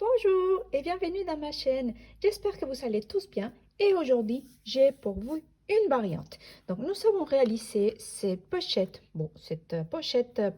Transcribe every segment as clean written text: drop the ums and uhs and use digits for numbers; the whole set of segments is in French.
Bonjour et bienvenue dans ma chaîne. J'espère que vous allez tous bien et aujourd'hui j'ai pour vous une variante. Donc nous avons réalisé cette pochette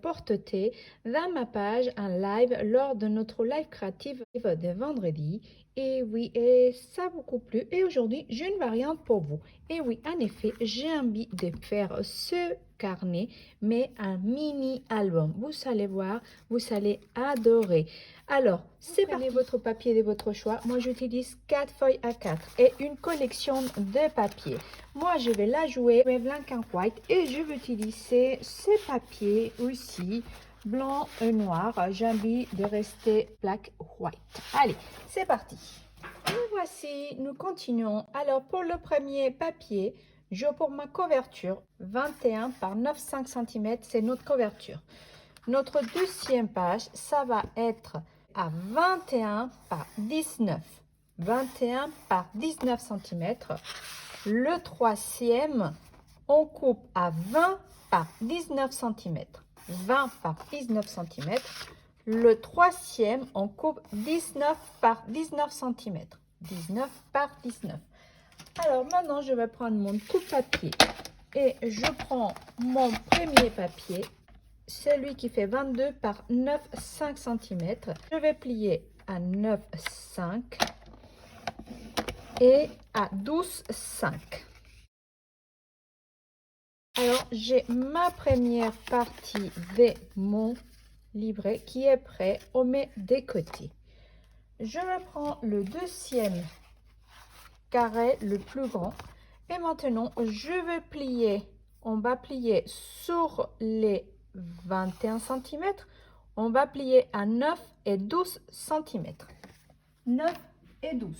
porte-thé dans ma page en live lors de notre live créative de vendredi. Et oui, et ça a beaucoup plu. Et aujourd'hui j'ai une variante pour vous. Et oui, en effet, j'ai envie de faire ce carnet, mais un mini album. Vous allez voir, vous allez adorer. Alors, c'est parti. Prenez votre papier de votre choix. Moi, j'utilise 4 feuilles A4 et une collection de papiers. Moi, je vais la jouer blanc and white et je vais utiliser ces papiers aussi, blanc et noir. J'ai envie de rester black white. Allez, c'est parti. Et voici, nous continuons. Alors, pour le premier papier, pour ma couverture, 21 par 9,5 cm, c'est notre couverture. Notre deuxième page, ça va être à 21 par 19. 21 par 19 cm. Le troisième, on coupe à 20 par 19 cm. 20 par 19 cm. Le troisième, on coupe 19 par 19 cm. 19 par 19. Alors maintenant, je vais prendre mon coupe-papier et je prends mon premier papier, celui qui fait 22 par 9,5 cm. Je vais plier à 9,5 et à 12,5. Alors, j'ai ma première partie de mon livret qui est prêt. On met des côtés. Je vais prendre le deuxième carré, le plus grand. Et maintenant, je vais plier. On va plier sur les 21 cm. On va plier à 9 et 12 cm. 9 et 12.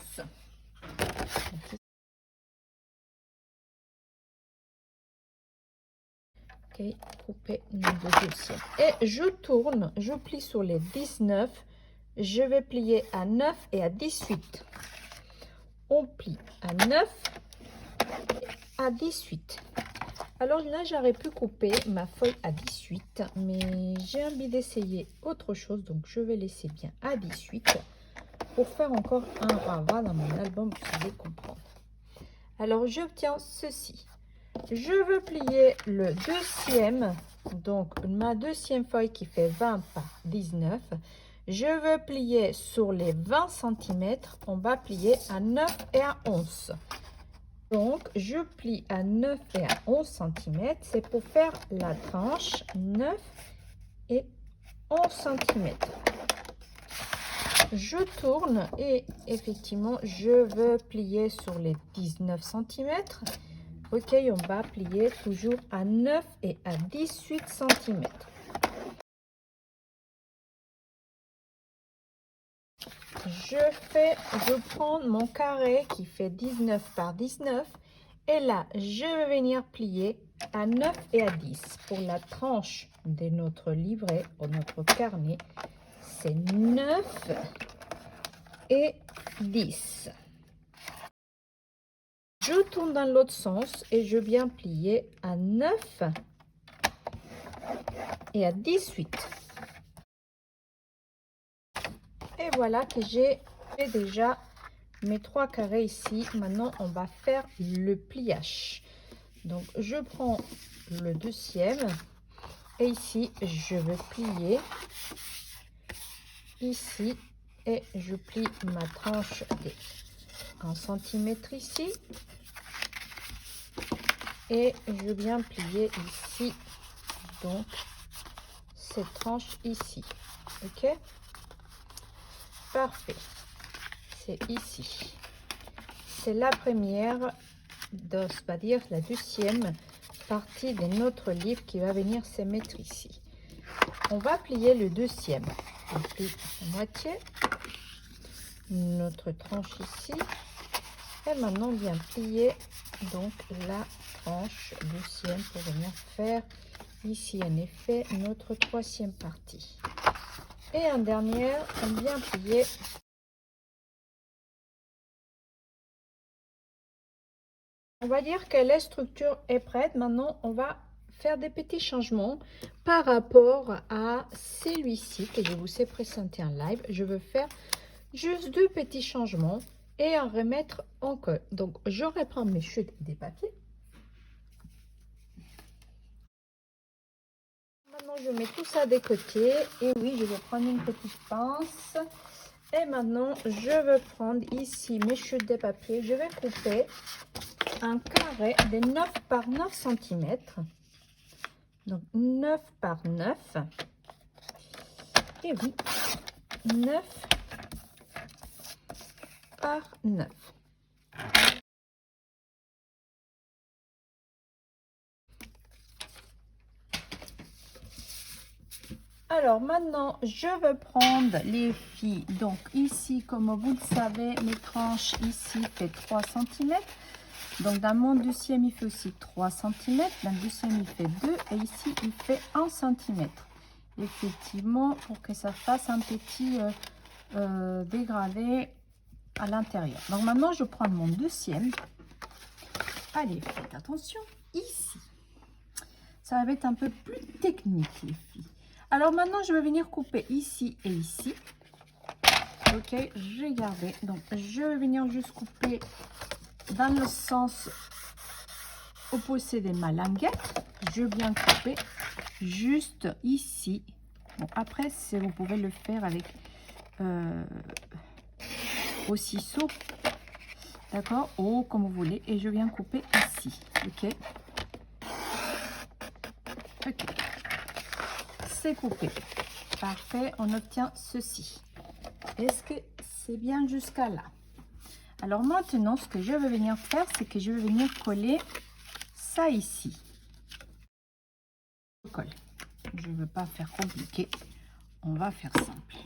Ok, couper le deuxième. Et je tourne, je plie sur les 19. Je vais plier à 9 et à 18. On plie à 9 et à 18. Alors là, j'aurais pu couper ma feuille à 18, mais j'ai envie d'essayer autre chose, donc je vais laisser bien à 18 pour faire encore un rabat dans mon album, vous allez comprendre. Alors, j'obtiens ceci. Je veux plier le deuxième, donc ma deuxième feuille qui fait 20 par 19. Je veux plier sur les 20 cm, on va plier à 9 et à 11. Donc, je plie à 9 et à 11 cm. C'est pour faire la tranche 9 et 11 cm. Je tourne et effectivement, je veux plier sur les 19 cm. Ok, on va plier toujours à 9 et à 18 cm. Je prends mon carré qui fait 19 par 19 et là, je vais venir plier à 9 et à 10. Pour la tranche de notre livret ou notre carnet, c'est 9 et 10. Je tourne dans l'autre sens et je viens plier à 9 et à 18. Et voilà que j'ai déjà mes 3 carrés ici. Maintenant, on va faire le pliage. Donc, je prends le deuxième et ici, je vais plier ici et je plie ma tranche de 1 cm ici et je viens plier ici donc cette tranche ici. Ok, parfait. C'est ici, c'est la première, va dire la deuxième partie de notre livre qui va venir se mettre ici. On va plier le deuxième. On plie la moitié, notre tranche ici, et maintenant on vient plier donc la tranche deuxième pour venir faire ici en effet notre troisième partie. Et en dernière, on vient plier on va dire que la structure est prête. Maintenant, on va faire des petits changements par rapport à celui-ci que je vous ai présenté en live. Je veux faire Juste deux petits changements et à remettre en colle. Donc, je reprends mes chutes des papiers. Maintenant, je mets tout ça de côté. Et oui, je vais prendre une petite pince. Et maintenant, je vais prendre ici mes chutes de papier. Je vais couper un carré de 9 par 9 cm. Donc, 9 par 9. Et oui, 9 par 9. Alors maintenant, je vais prendre les filles. Donc ici, comme vous le savez, mes tranches ici fait 3 cm. Donc dans mon deuxième, il fait aussi 3 cm. Dans le deuxième, il fait 2 et ici, il fait 1 cm. Effectivement, pour que ça fasse un petit dégradé à l'intérieur. Donc maintenant, je prends mon deuxième. Allez, faites attention, ici. Ça va être un peu plus technique, les filles. Alors maintenant, je vais venir couper ici et ici. Ok, j'ai gardé. Donc, je vais venir juste couper dans le sens opposé de ma languette. Je viens couper juste ici. Bon, après, vous pouvez le faire avec au ciseau. D'accord, ou comme vous voulez. Et je viens couper ici. Ok. Ok. C'est coupé. Parfait, on obtient ceci. Est-ce que c'est bien jusqu'à là? Alors maintenant, ce que je vais venir faire, c'est que je vais venir coller ça ici. Je colle. Je ne veux pas faire compliqué. On va faire simple.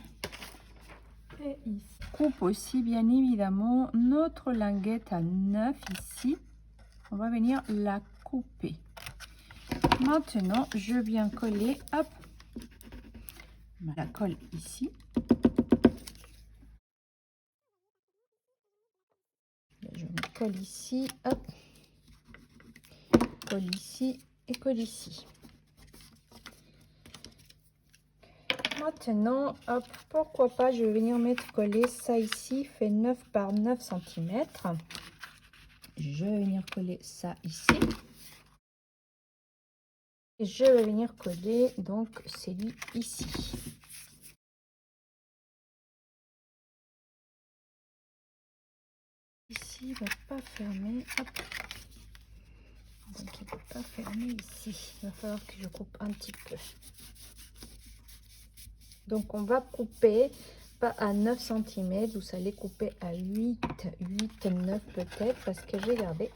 Et ici. Coupe aussi, bien évidemment, notre languette à 9 ici. On va venir la couper. Maintenant, je viens coller, hop, je la colle ici. Je me colle ici, hop, colle ici et colle ici. Maintenant, hop, pourquoi pas, je vais venir mettre coller ça ici, fait 9 par 9 cm. Je vais venir coller ça ici. Et je vais venir coller donc celui ici. Ici, il ne va pas fermer. Hop. Donc, il ne va pas fermer ici. Il va falloir que je coupe un petit peu. Donc, on va couper pas à 9 cm. Vous allez couper à 8, 9 peut-être. Parce que j'ai gardé.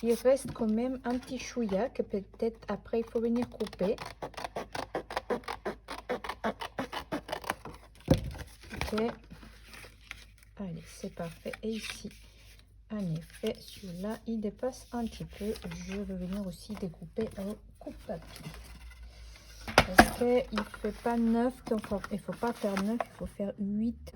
Il reste quand même un petit chouïa que peut-être après, il faut venir couper. Ok. Allez, c'est parfait. Et ici. En effet, celui-là, il dépasse un petit peu. Je vais venir aussi découper au coupe-papier. Parce qu'il ne fait pas 9, il ne faut pas faire 9, il faut faire 8,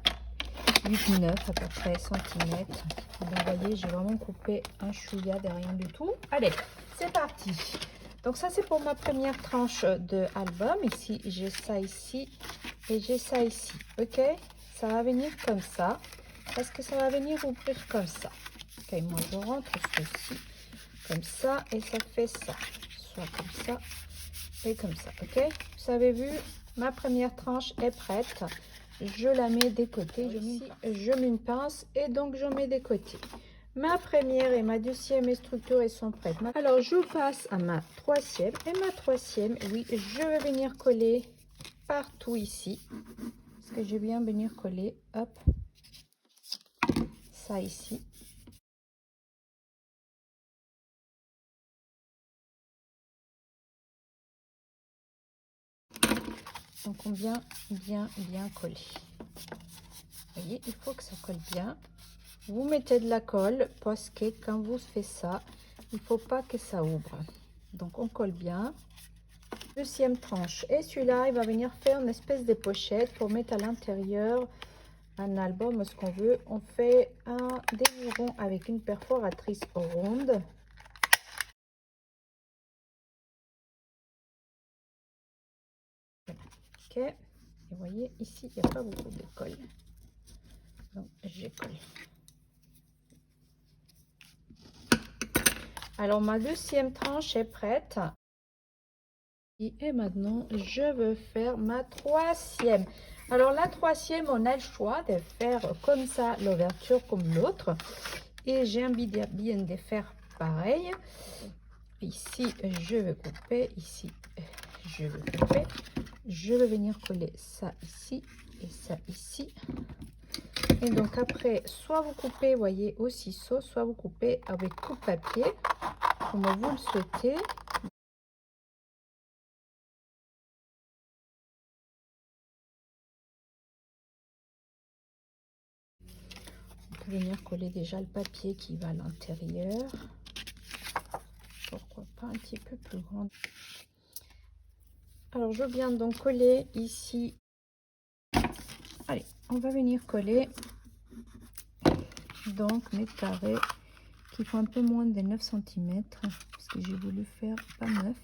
9 à peu près centimètres. Donc, vous voyez, j'ai vraiment coupé un chouïa de rien du tout. Allez, c'est parti. Donc, ça, c'est pour ma première tranche de album. Ici, j'ai ça ici et j'ai ça ici. Ok, ça va venir comme ça. Parce que ça va venir ouvrir comme ça. Ok, moi je rentre ceci comme ça et ça fait ça. Soit comme ça et comme ça. Ok, vous avez vu, ma première tranche est prête. Je la mets des côtés. Je mets une pince et donc je mets des côtés. Ma première et ma deuxième structure sont prêtes. Alors je passe à ma troisième. Et ma troisième, oui, je vais venir coller partout ici. Parce que je viens venir coller, hop, ça ici. Donc on vient bien coller. Vous voyez, il faut que ça colle bien. Vous mettez de la colle parce que quand vous faites ça, il faut pas que ça ouvre. Donc on colle bien. Deuxième tranche. Et celui-là, il va venir faire une espèce de pochette pour mettre à l'intérieur un album, ce qu'on veut. On fait un délivrant avec une perforatrice ronde. Ok. Et vous voyez, ici, il n'y a pas beaucoup de colle. Donc, j'ai collé. Alors, ma deuxième tranche est prête. Et maintenant, je veux faire ma troisième. Alors, la troisième, on a le choix de faire comme ça l'ouverture comme l'autre. Et j'ai envie de bien de faire pareil. Ici, je vais couper. Ici, je vais couper. Je vais venir coller ça ici et ça ici. Et donc après, soit vous coupez, voyez, au ciseau, soit vous coupez avec coupe-papier, comme vous le souhaitez. Vous pouvez venir coller déjà le papier qui va à l'intérieur. Pourquoi pas un petit peu plus grand. Alors, je viens donc coller ici. Allez, on va venir coller donc mes carrés qui font un peu moins de 9 cm parce que j'ai voulu faire pas 9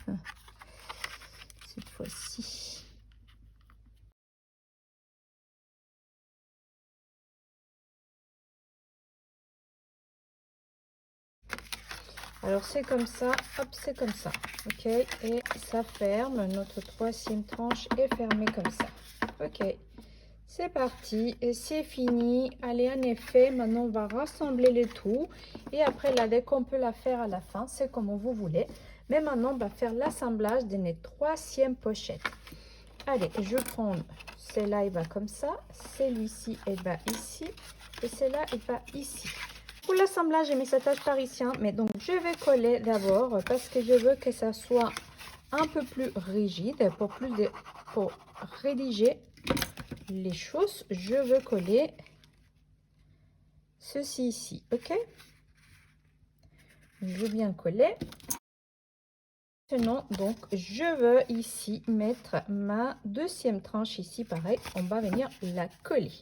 cette fois-ci. Alors c'est comme ça, hop, c'est comme ça, ok, et ça ferme. Notre troisième tranche est fermée comme ça, ok. C'est parti et c'est fini. Allez, en effet, maintenant on va rassembler le tout et après la déco on peut la faire à la fin, c'est comme vous voulez. Mais maintenant on va faire l'assemblage de notre troisième pochette. Allez, je prends celle-là, il va comme ça, celui-ci il va ici et celle-là il va ici. Pour l'assemblage, j'ai mis cet attache parisien, mais donc je vais coller d'abord parce que je veux que ça soit un peu plus rigide pour rédiger les choses. Je veux coller ceci ici, ok. Je viens coller. Maintenant, donc je veux ici mettre ma deuxième tranche ici, pareil, on va venir la coller.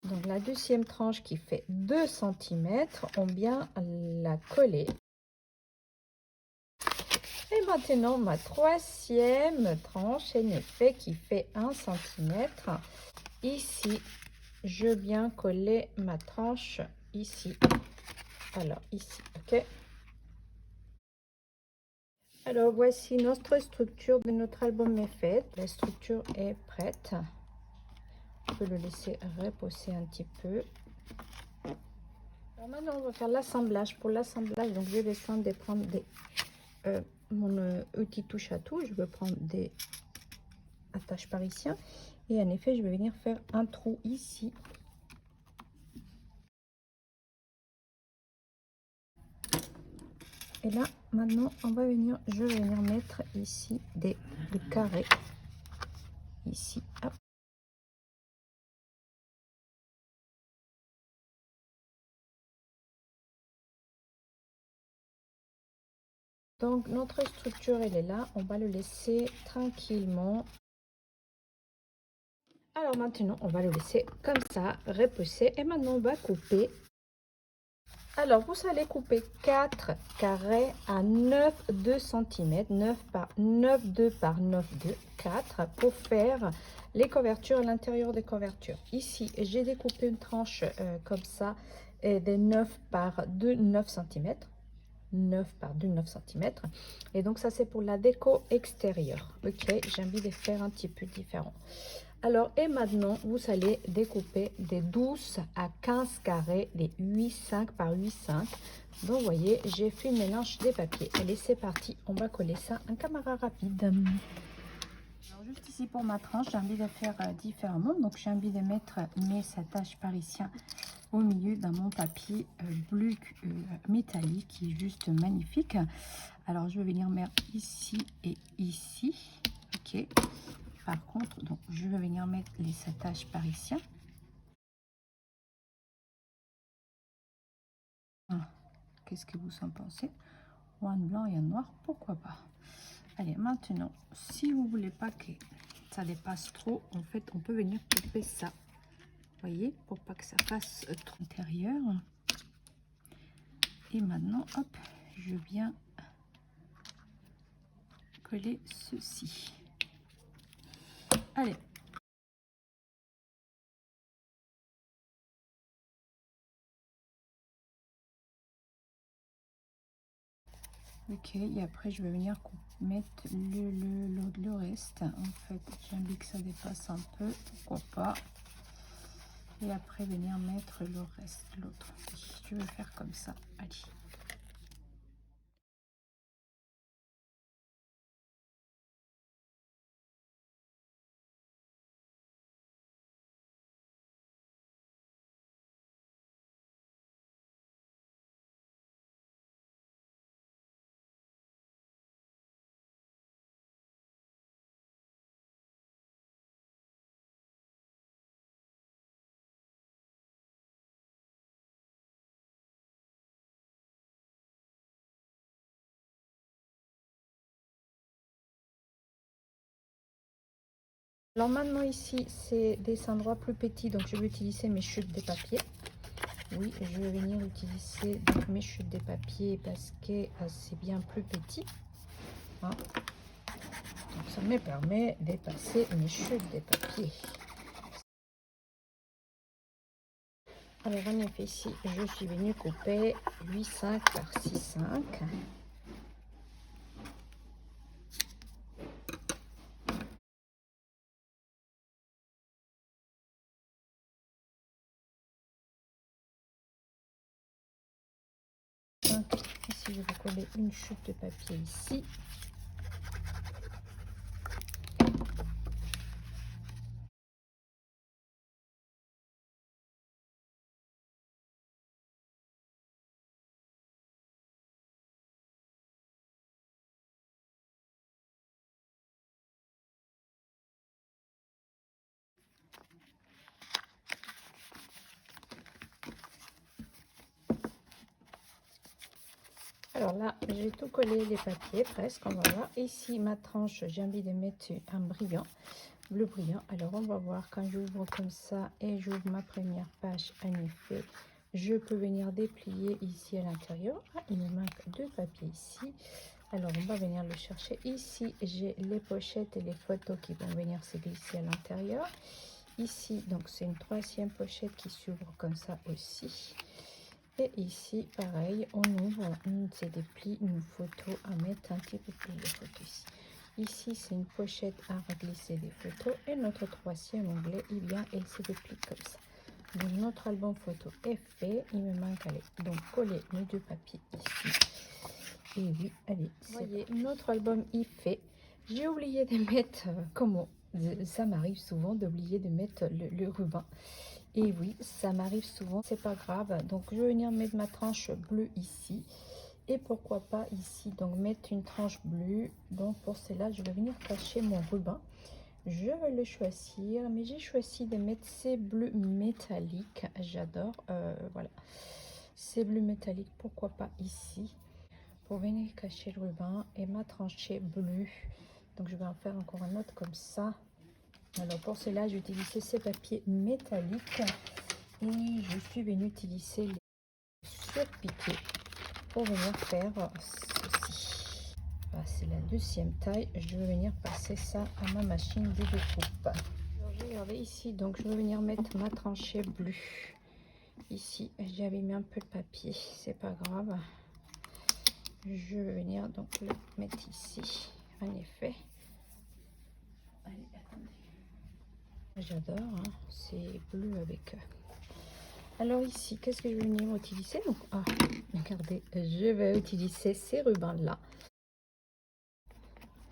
Donc la deuxième tranche qui fait 2 cm, on vient la coller. Et maintenant ma troisième tranche, en effet, qui fait 1 cm. Ici, je viens coller ma tranche ici. Alors ici, ok. Alors voici notre structure de notre album est faite. La structure est prête. On peut le laisser reposer un petit peu. Alors maintenant on va faire l'assemblage. Pour l'assemblage, donc je vais descendre de prendre mon outil touche à tout. Je vais prendre des attaches parisiens et en effet je vais venir faire un trou ici. Et là maintenant on va venir, je vais venir mettre ici des carrés ici. Hop. Donc notre structure elle est là, on va le laisser tranquillement. Alors maintenant on va le laisser comme ça reposer et maintenant on va couper. Alors vous allez couper 4 carrés à 9,2 cm, 9,2 par 9,2, 4 pour faire les couvertures à l'intérieur des couvertures. Ici j'ai découpé une tranche comme ça de 9 par 2, 9 cm. 9 par 2, 9 cm. Et donc ça c'est pour la déco extérieure. Ok, j'ai envie de faire un petit peu différent. Alors et maintenant vous allez découper des 12 à 15 carrés, les 8,5 par 8,5. Donc vous voyez, j'ai fait un mélange des papiers. Allez, c'est parti, on va coller ça en caméra rapide. Alors juste ici pour ma tranche, j'ai envie de faire différemment. Donc j'ai envie de mettre mes attaches parisiens au milieu dans mon papier bleu métallique qui est juste magnifique. Alors je vais venir mettre ici et ici, ok. Par contre, donc je vais venir mettre les attaches parisiens. Qu'est-ce que vous en pensez? Ou en blanc et en noir, pourquoi pas. Allez, maintenant si vous voulez pas que ça dépasse trop, en fait on peut venir couper ça, voyez, pour pas que ça fasse trop intérieur. Et maintenant hop, je viens coller ceci. Allez, Ok, et après je vais venir mettre le reste. En fait, j'ai envie que ça dépasse un peu, pourquoi pas. Et après venir mettre le reste, l'autre. Je vais faire comme ça. Allez. Alors maintenant ici, c'est des endroits plus petits, donc je vais utiliser mes chutes de papier. Oui, je vais venir utiliser donc mes chutes de papier parce que c'est bien plus petit. Hein. Donc ça me permet de passer mes chutes de papier. Alors en effet ici, je suis venue couper 8,5 par 6,5. Ici, je vais coller une chute de papier ici. Alors là, j'ai tout collé les papiers presque, on va voir. Ici, ma tranche, j'ai envie de mettre un brillant, bleu brillant. Alors, on va voir quand j'ouvre comme ça et j'ouvre ma première page, en effet, je peux venir déplier ici à l'intérieur. Ah, il me manque deux papiers ici. Alors, on va venir le chercher. Ici, j'ai les pochettes et les photos qui vont venir se glisser à l'intérieur. Ici, donc, c'est une troisième pochette qui s'ouvre comme ça aussi. Et ici, pareil, on ouvre, c'est des plis, une photo à mettre un petit peu plus de photos ici. Ici, c'est une pochette à glisser des photos. Et notre troisième onglet, il vient et se déplie comme ça. Donc, notre album photo est fait. Il me manque, allez, donc coller mes deux papiers ici. Et oui, allez, voyez, notre album est fait. J'ai oublié de mettre, comment ça m'arrive souvent d'oublier de mettre le ruban. Et oui, ça m'arrive souvent, c'est pas grave. Donc je vais venir mettre ma tranche bleue ici. Et pourquoi pas ici, donc mettre une tranche bleue. Donc pour cela, je vais venir cacher mon ruban. Je vais le choisir, mais j'ai choisi de mettre ces bleus métalliques. J'adore, voilà. Ces bleus métalliques, pourquoi pas ici. Pour venir cacher le ruban et ma tranchée bleue. Donc je vais en faire encore un autre comme ça. Alors pour cela, j'ai utilisé ces papiers métalliques et je suis venue utiliser les surpiqués pour venir faire ceci. Voilà, c'est la deuxième taille. Je vais venir passer ça à ma machine de découpe. Alors, regardez ici, donc je vais venir mettre ma tranchée bleue. Ici, j'avais mis un peu de papier, c'est pas grave. Je vais venir donc le mettre ici, en effet. Allez, attendez. J'adore, hein, c'est bleu avec. Alors ici, qu'est-ce que je vais venir utiliser? Donc, ah, regardez, je vais utiliser ces rubans là.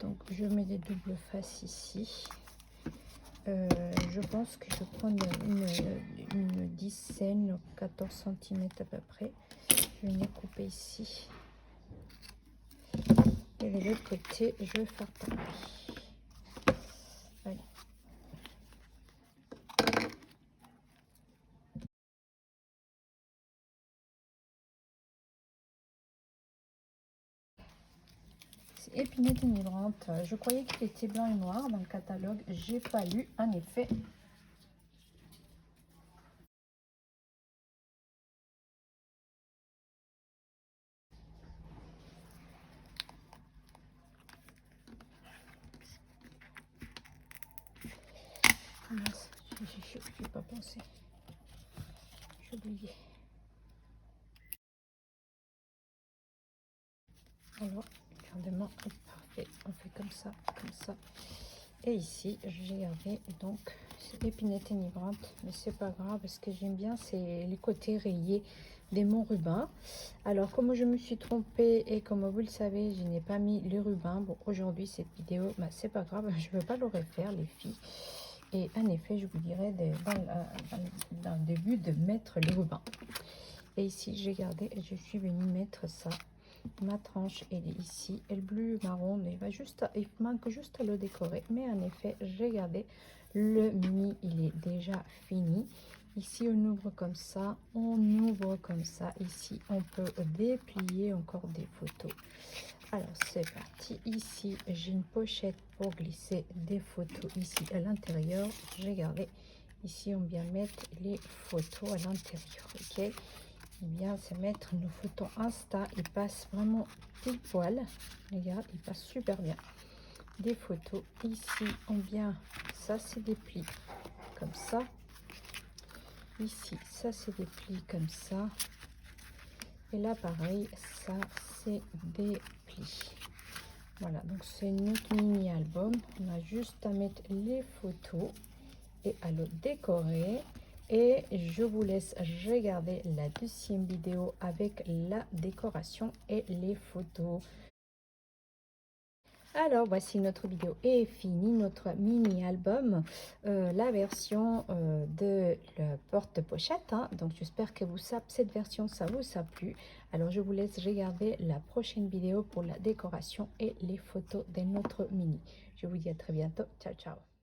Donc, je mets des doubles faces ici. Je pense que je vais prendre une dizaine, 14 cm à peu près. Je vais venir couper ici. Et de l'autre côté, je vais faire pareil. Allez. Épinette enivrante. Je croyais qu'il était blanc et noir dans le catalogue. J'ai pas lu, en effet. Mince, je n'ai pas pensé. J'ai oublié. Alors, vraiment parfait. On fait comme ça, comme ça. Et ici, j'ai gardé donc épinette enivrante, mais c'est pas grave, parce que j'aime bien, c'est les côtés rayés de mon ruban. Alors, comme je me suis trompée et comme vous le savez, je n'ai pas mis le ruban. Bon, aujourd'hui, cette vidéo, bah, c'est pas grave, je ne veux pas le refaire, les filles. Et en effet, je vous dirais dans le début de mettre le ruban. Et ici, j'ai gardé et je suis venue mettre ça. Ma tranche, elle est ici. Elle bleu marron, il manque juste à le décorer. Mais en effet, j'ai gardé le mini, il est déjà fini. Ici, on ouvre comme ça, on ouvre comme ça. Ici, on peut déplier encore des photos. Alors, c'est parti. Ici, j'ai une pochette pour glisser des photos ici à l'intérieur. J'ai gardé. Ici, on vient mettre les photos à l'intérieur. Ok. Eh bien, c'est mettre nos photos Insta. Il passe vraiment pile poil. Regarde, il passe super bien. Des photos. Ici, on vient. Ça, c'est des plis comme ça. Ici, ça, c'est des plis comme ça. Et là, pareil, ça, c'est des plis. Voilà, donc c'est notre mini album. On a juste à mettre les photos et à le décorer. Et je vous laisse regarder la deuxième vidéo avec la décoration et les photos. Alors voici, notre vidéo est finie, notre mini album, la version de la porte-pochette, hein. Donc j'espère que cette version ça vous a plu. Alors je vous laisse regarder la prochaine vidéo pour la décoration et les photos de notre mini. Je vous dis à très bientôt. Ciao ciao.